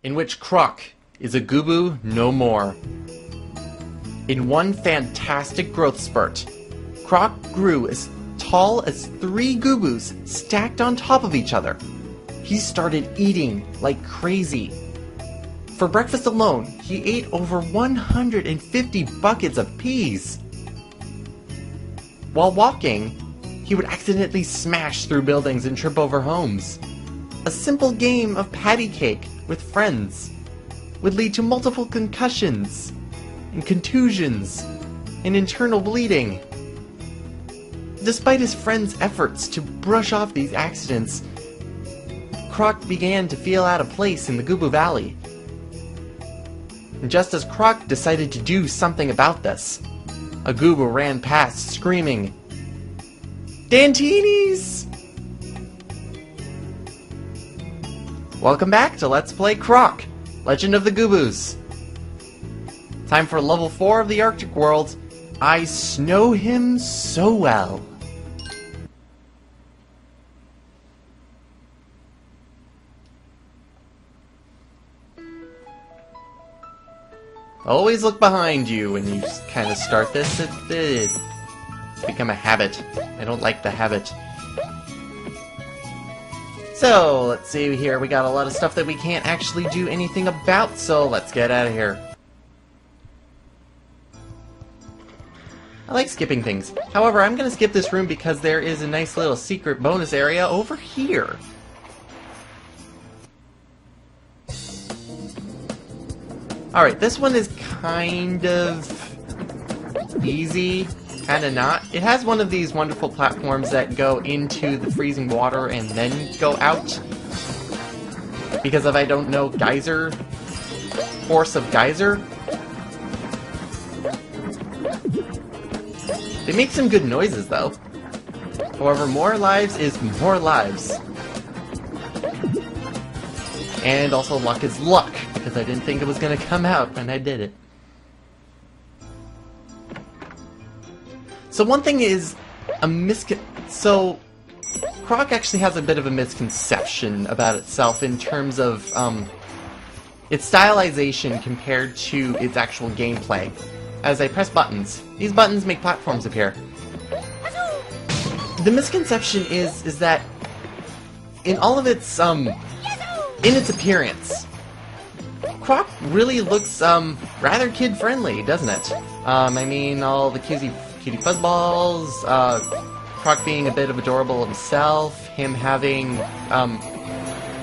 in which Croc is a Gobbos no more. In one fantastic growth spurt, Croc grew as tall as 3 Gobbos stacked on top of each other. He started eating like crazy. For breakfast alone, he ate over 150 buckets of peas. While walking, he would accidentally smash through buildings and trip over homes. A simple game of patty cake with friends would lead to multiple concussions, and contusions, and internal bleeding. Despite his friends' efforts to brush off these accidents, Croc began to feel out of place in the Gobbos Valley. And just as Croc decided to do something about this, a Gobbos ran past screaming, "Dantinis!" Welcome back to Let's Play Croc, Legend of the Gobbos. Time for level 4 of the Arctic world. I snow him so well. Always look behind you when you kind of start this. It's become a habit. I don't like the habit. So, let's see here. We got a lot of stuff that we can't actually do anything about, so let's get out of here. I like skipping things. However, I'm going to skip this room because there is a nice little secret bonus area over here. Alright, this one is kind of easy, kind of not. It has one of these wonderful platforms that go into the freezing water and then go out. Because of, I don't know, geyser? Force of geyser? They make some good noises, though. However, more lives is more lives. And also luck is luck, because I didn't think it was going to come out when I did it. So one thing is so Croc actually has a bit of a misconception about itself in terms of its stylization compared to its actual gameplay. As I press buttons, these buttons make platforms appear. The misconception is that in all of its in its appearance, Croc really looks rather kid-friendly, doesn't it? I mean, all the cutie fuzzballs, Croc being a bit of adorable himself, him having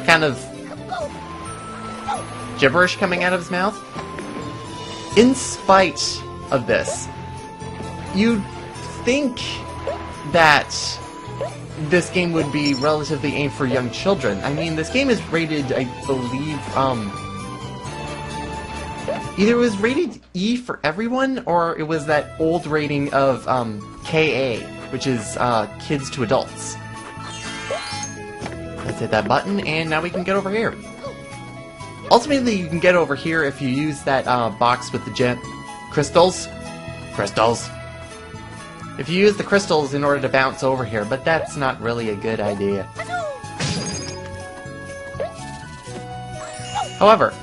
kind of gibberish coming out of his mouth. In spite of this, you'd think that this game would be relatively aimed for young children. I mean, this game is rated, I believe, either it was rated E for everyone, or it was that old rating of KA, which is kids to adults. Let's hit that button, and now we can get over here. Ultimately, you can get over here if you use that box with the crystals. If you use the crystals in order to bounce over here, but that's not really a good idea. However,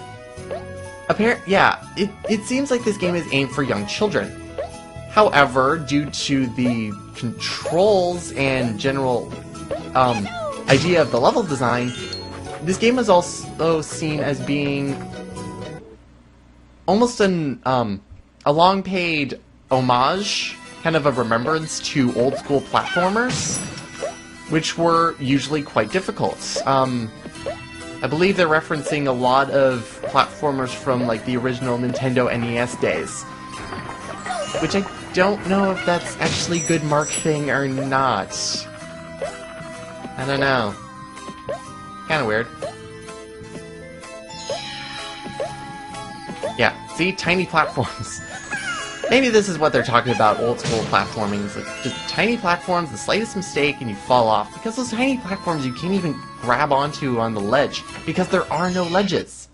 it seems like this game is aimed for young children. However, due to the controls and general idea of the level design, this game is also seen as being almost a long-paid homage, kind of a remembrance to old-school platformers, which were usually quite difficult. I believe they're referencing a lot of platformers from like the original Nintendo NES days, which I don't know if that's actually good marketing or not. I don't know. Kinda weird. Yeah, see? Tiny platforms. Maybe this is what they're talking about, old-school platforming. It's like just tiny platforms, the slightest mistake, and you fall off. Because those tiny platforms you can't even grab onto on the ledge, because there are no ledges.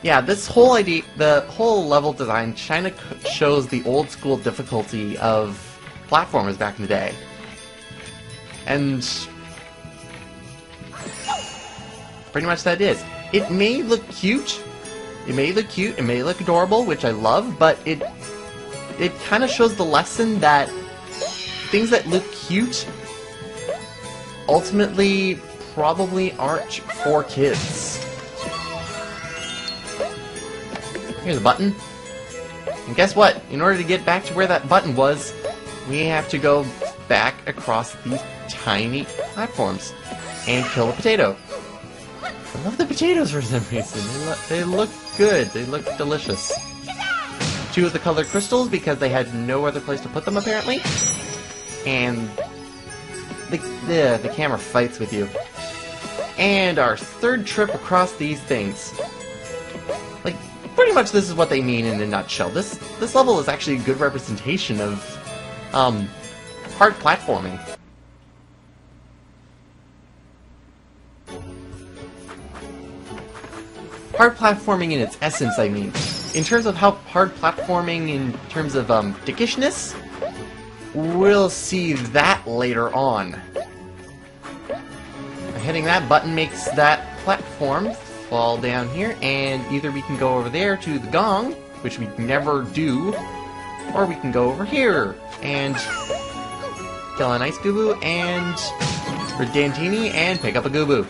Yeah, this whole idea, the whole level design kind of shows the old-school difficulty of platformers back in the day. And pretty much that is. It may look cute, it may look adorable, which I love, but it kind of shows the lesson that things that look cute ultimately probably aren't for kids. Here's a button. And guess what? In order to get back to where that button was, we have to go back across these tiny platforms and kill a potato. I love the potatoes for some reason. They look good. They look delicious. 2 of the colored crystals because they had no other place to put them apparently. And the camera fights with you. And our 3rd trip across these things. Like, pretty much this is what they mean in a nutshell. This level is actually a good representation of hard platforming. Hard platforming in its essence, I mean. In terms of how hard platforming in terms of dickishness, we'll see that later on. Hitting that button makes that platform fall down here, and either we can go over there to the gong, which we never do, or we can go over here and kill a nice Gooboo and for Dantini and pick up a Gooboo.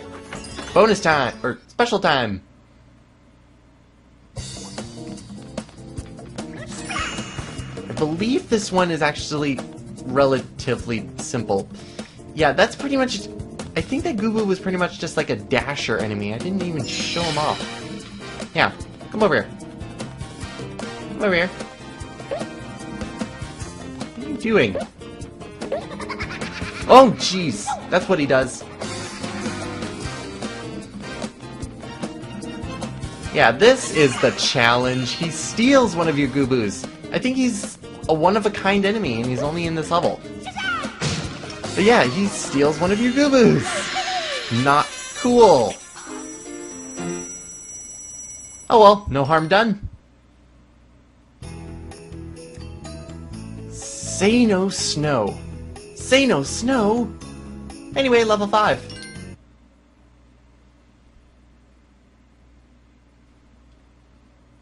Bonus time, or special time. I believe this one is actually relatively simple. Yeah, that's pretty much... I think that Gooboo was pretty much just like a dasher enemy. I didn't even show him off. Yeah, come over here. Come over here. What are you doing? Oh, jeez. That's what he does. Yeah, this is the challenge. He steals one of your Gooboos. I think he's a one-of-a-kind enemy, and he's only in this level. But yeah, he steals one of your Gooboos. Not cool. Oh well, no harm done. Say no snow. Say no snow? Anyway, level 5.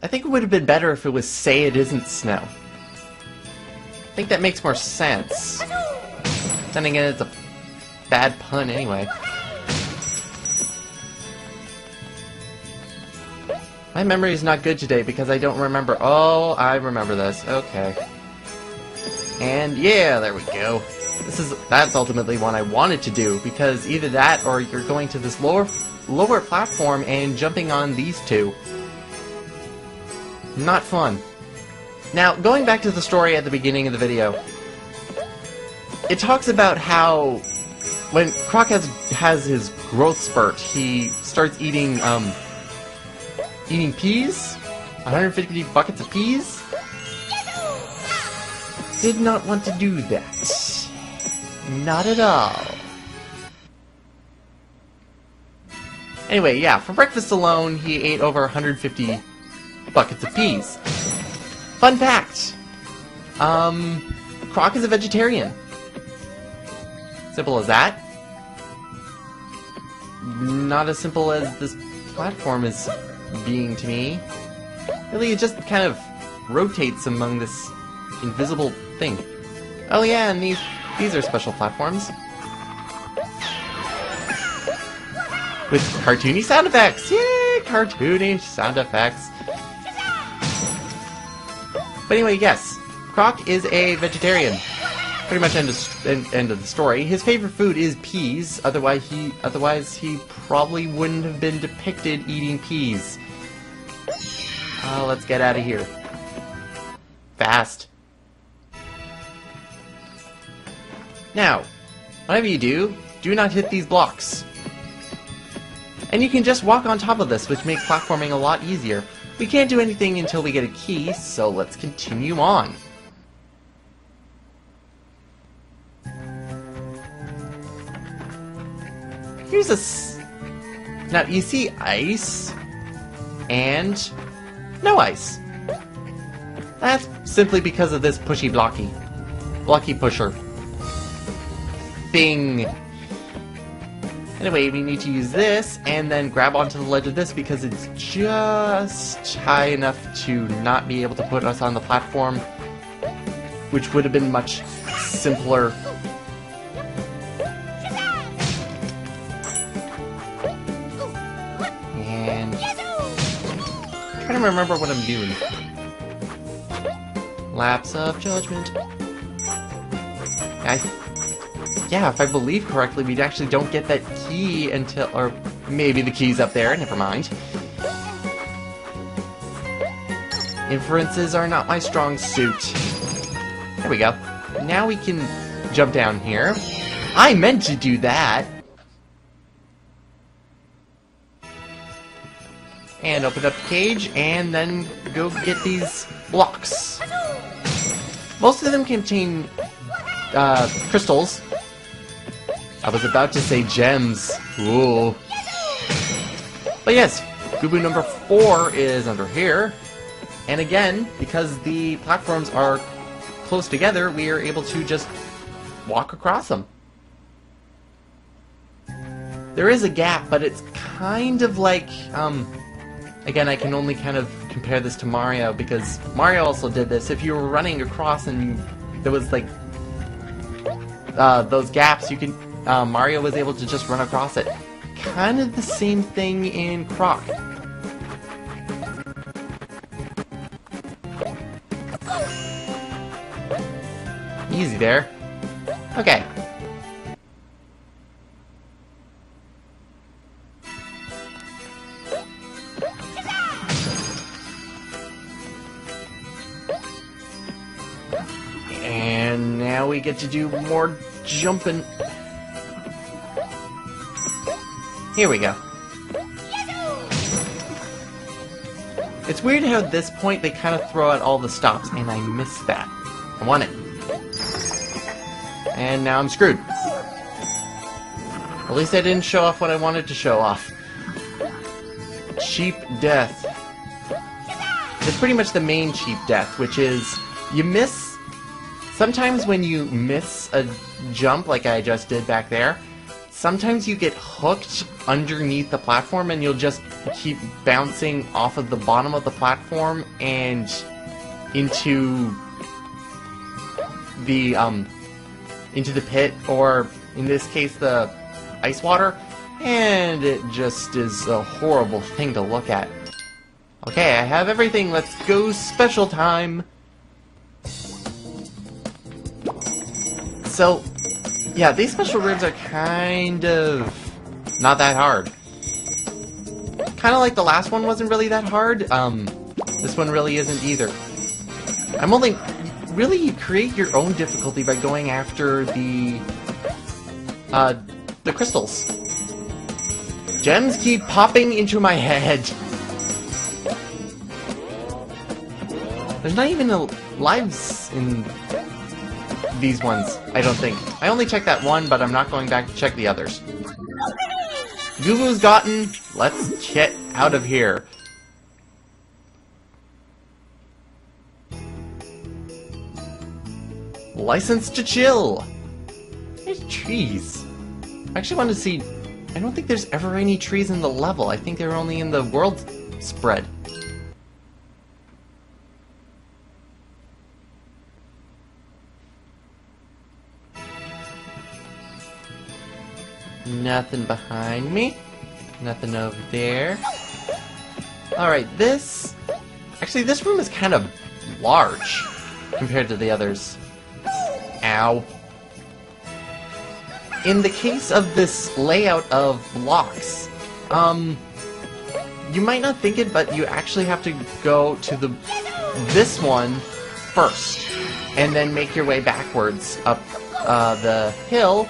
I think it would have been better if it was say it isn't snow. I think that makes more sense. Then again, it's a bad pun anyway. My memory is not good today because I don't remember. Oh, I remember this. Okay. And yeah, there we go. That's ultimately what I wanted to do, because either that or you're going to this lower platform and jumping on these 2. Not fun. Now, going back to the story at the beginning of the video, it talks about how when Croc has his growth spurt, he starts eating peas, 150 buckets of peas. Did not want to do that. Not at all. Anyway, yeah, for breakfast alone, he ate over 150 buckets of peas. Fun fact! Croc is a vegetarian. Simple as that. Not as simple as this platform is being to me. Really, it just kind of rotates among this invisible thing. Oh yeah, and these are special platforms. With cartoony sound effects! Yay! Cartoony sound effects. But anyway, yes. Croc is a vegetarian. Pretty much end of the story. His favorite food is peas, otherwise he probably wouldn't have been depicted eating peas. Let's get out of here. Fast. Now, whatever you do, do not hit these blocks. And you can just walk on top of this, which makes platforming a lot easier. We can't do anything until we get a key, so let's continue on. Here's now, you see ice and no ice. That's simply because of this blocky pusher thing. Anyway, we need to use this, and then grab onto the ledge of this because it's just high enough to not be able to put us on the platform, which would have been much simpler. And I'm trying to remember what I'm doing. Lapse of judgment. Yeah, if I believe correctly, we actually don't get that key until... or maybe the key's up there, never mind. Inferences are not my strong suit. There we go. Now we can jump down here. I meant to do that! And open up the cage, and then go get these blocks. Most of them contain crystals. I was about to say gems. Ooh. But yes, Gobbos number 4 is under here. And again, because the platforms are close together, we are able to just walk across them. There is a gap, but it's kind of like, again, I can only kind of compare this to Mario, because Mario also did this. If you were running across and there was like those gaps, you can Mario was able to just run across it. Kind of the same thing in Croc. Easy there. Okay. And now we get to do more jumping. Here we go. It's weird how at this point they kind of throw out all the stops, and I missed that. I want it. And now I'm screwed. At least I didn't show off what I wanted to show off. Cheap death. It's pretty much the main cheap death, which is you miss... Sometimes when you miss a jump like I just did back there, sometimes you get hooked underneath the platform and you'll just keep bouncing off of the bottom of the platform and into the pit, or in this case the ice water, and it just is a horrible thing to look at. Okay, I have everything. Let's go special time. So, yeah, these special rooms are kind of not that hard. Kind of like the last one wasn't really that hard. This one really isn't either. Really, you create your own difficulty by going after the crystals. Gems keep popping into my head. There's not even lives in these ones, I don't think. I only checked that one, but I'm not going back to check the others. Gobbos gotten. Let's get out of here. License to chill. There's trees. I actually want to see... I don't think there's ever any trees in the level. I think they're only in the world spread. Nothing behind me. Nothing over there. Alright, this... Actually, this room is kind of large compared to the others. Ow. In the case of this layout of blocks, you might not think it, but you actually have to go to this one first, and then make your way backwards up the hill,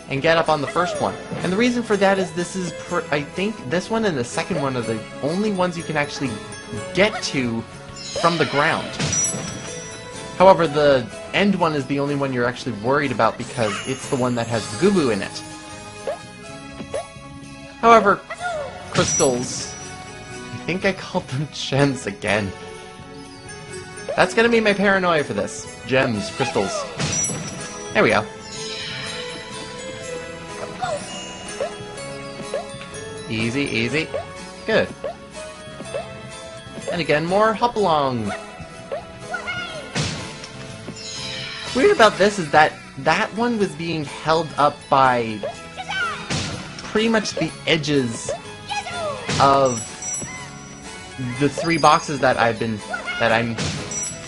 and get up on the first one. And the reason for that is this is, I think, this one and the second one are the only ones you can actually get to from the ground. However, the end one is the only one you're actually worried about because it's the one that has the Gobbos in it. However, crystals... I think I called them gems again. That's gonna be my paranoia for this. Gems, crystals. There we go. Easy, easy. Good. And again, more hop along. Weird about this is that that one was being held up by pretty much the edges of the 3 boxes that I'm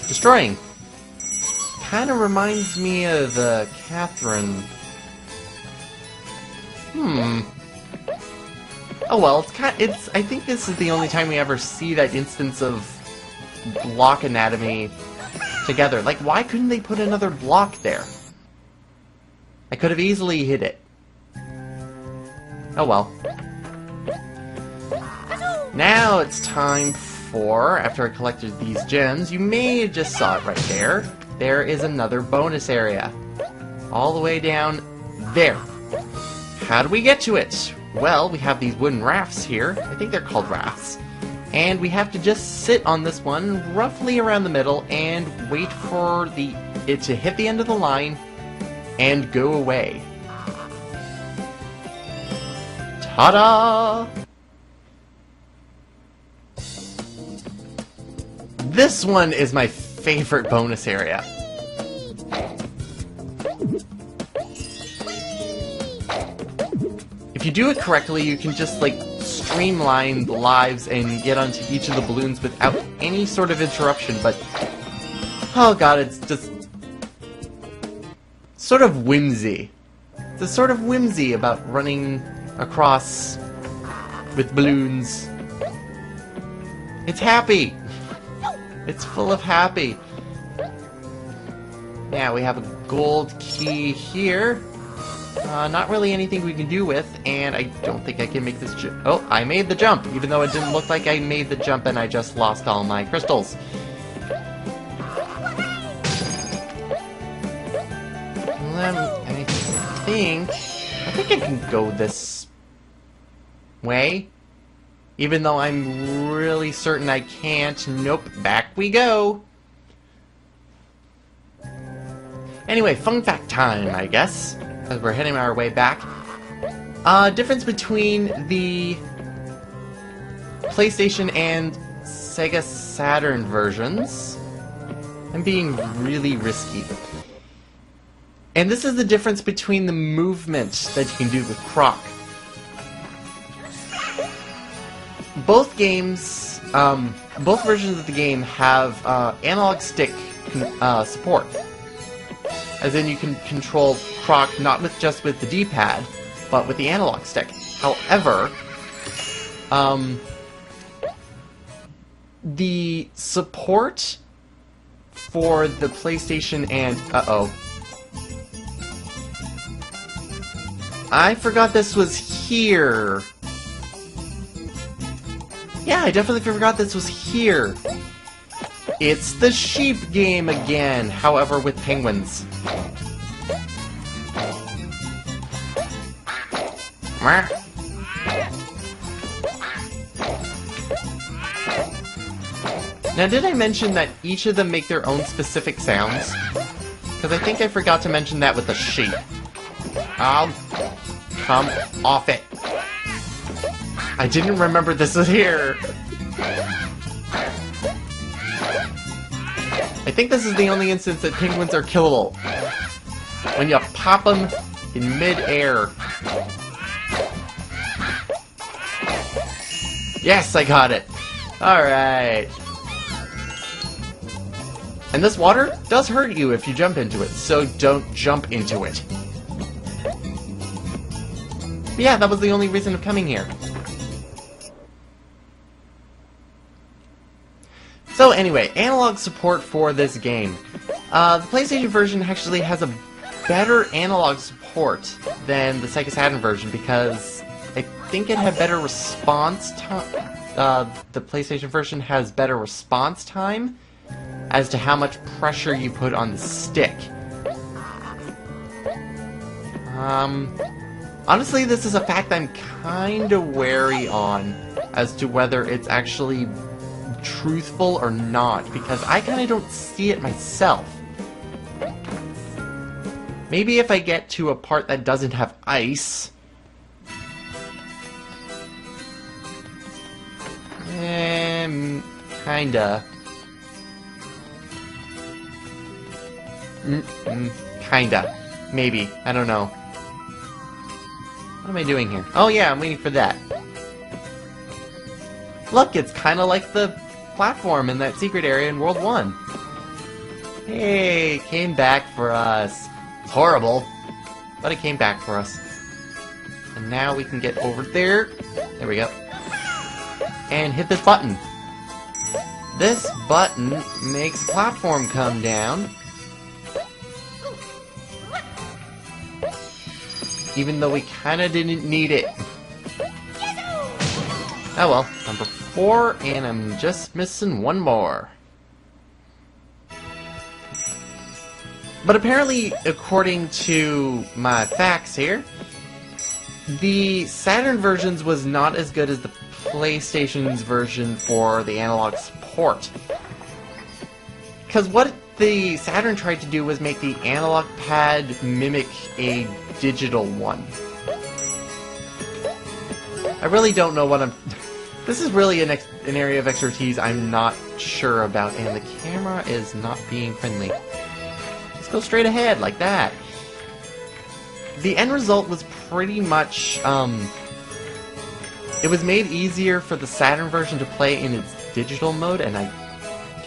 destroying. Kind of reminds me of Catherine. Oh well, I think this is the only time we ever see that instance of block anatomy together. Like, why couldn't they put another block there? I could have easily hit it. Oh well. Now it's time for, after I collected these gems, you may have just saw it right there, there is another bonus area. All the way down there. How do we get to it? Well, we have these wooden rafts here. I think they're called rafts. And we have to just sit on this one roughly around the middle and wait for it to hit the end of the line and go away. Ta-da! This one is my favorite bonus area. If you do it correctly, you can just, like, streamline the lives and get onto each of the balloons without any sort of interruption, but... oh god, it's just... sort of whimsy. It's a sort of whimsy about running across with balloons. It's happy! It's full of happy. Yeah, we have a gold key here. Not really anything we can do with, and I don't think I can make this jump. Oh, I made the jump, even though it didn't look like I made the jump and I just lost all my crystals. I think I can go this way. Even though I'm really certain I can't. Nope, back we go. Anyway, fun fact time, I guess, as we're heading our way back. Difference between the PlayStation and Sega Saturn versions. I'm being really risky. And this is the difference between the movement that you can do with Croc. Both games, both versions of the game have analog stick support. As in, you can control Croc not just with the D-pad, but with the analog stick. However, the support for the PlayStation and... uh-oh. I forgot this was here. Yeah, I definitely forgot this was here. It's the sheep game again, however with penguins. Now, did I mention that each of them make their own specific sounds? Because I think I forgot to mention that with the sheep. I'll come off it. I didn't remember this was here. I think this is the only instance that penguins are killable. When you pop them in mid-air. Yes, I got it. Alright. And this water does hurt you if you jump into it, so don't jump into it. But yeah, that was the only reason of coming here. So anyway, analog support for this game. The PlayStation version actually has a better analog support than the Sega Saturn version because I think it had better response time. The PlayStation version has better response time as to how much pressure you put on the stick. Honestly, this is a fact I'm kinda wary on as to whether it's actually truthful or not, because I kinda don't see it myself. Maybe if I get to a part that doesn't have ice. Kinda. Kinda. Maybe. I don't know. What am I doing here? Oh yeah, I'm waiting for that. Look, it's kinda like the platform in that secret area in World 1. Hey, it came back for us. It's horrible, but it came back for us. And now we can get over there. There we go. And hit this button. This button makes the platform come down. Even though we kinda didn't need it. Oh well, number 4, and I'm just missing one more. But apparently, according to my facts here, the Saturn versions was not as good as the PlayStation's version for the analog support. Because what the Saturn tried to do was make the analog pad mimic a digital one. I really don't know what I'm... This is really an area of expertise I'm not sure about, and the camera is not being friendly. Let's go straight ahead, like that. The end result was pretty much, it was made easier for the Saturn version to play in its digital mode, and I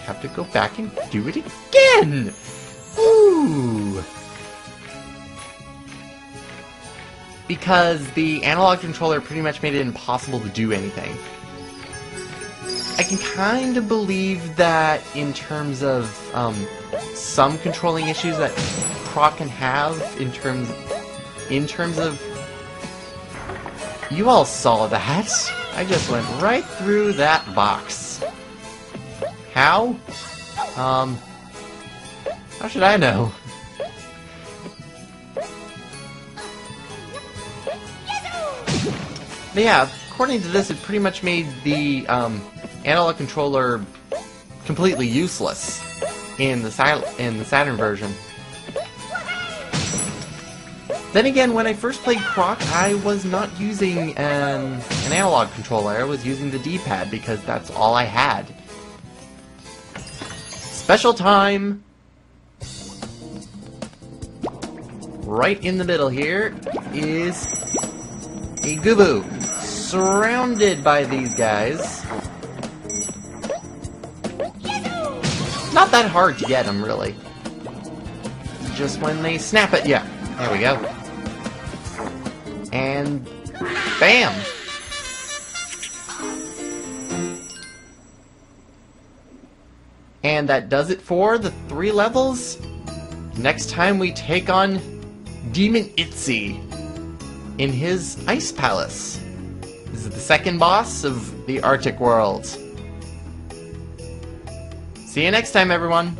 have to go back and do it again! Ooh! Because the analog controller pretty much made it impossible to do anything. I can kind of believe that in terms of some controlling issues that Croc can have in terms of... You all saw that. I just went right through that box. How? How should I know? But yeah, according to this, it pretty much made the analog controller completely useless in the Saturn version. Then again, when I first played Croc, I was not using an analog controller. I was using the D-pad because that's all I had. Special time! Right in the middle here is a Gobbos, surrounded by these guys. Not that hard to get them, really. Just when they snap at ya. There we go. And bam! And that does it for the 3 levels. Next time we take on Demon Itzy in his ice palace. This is the second boss of the Arctic world. See you next time, everyone!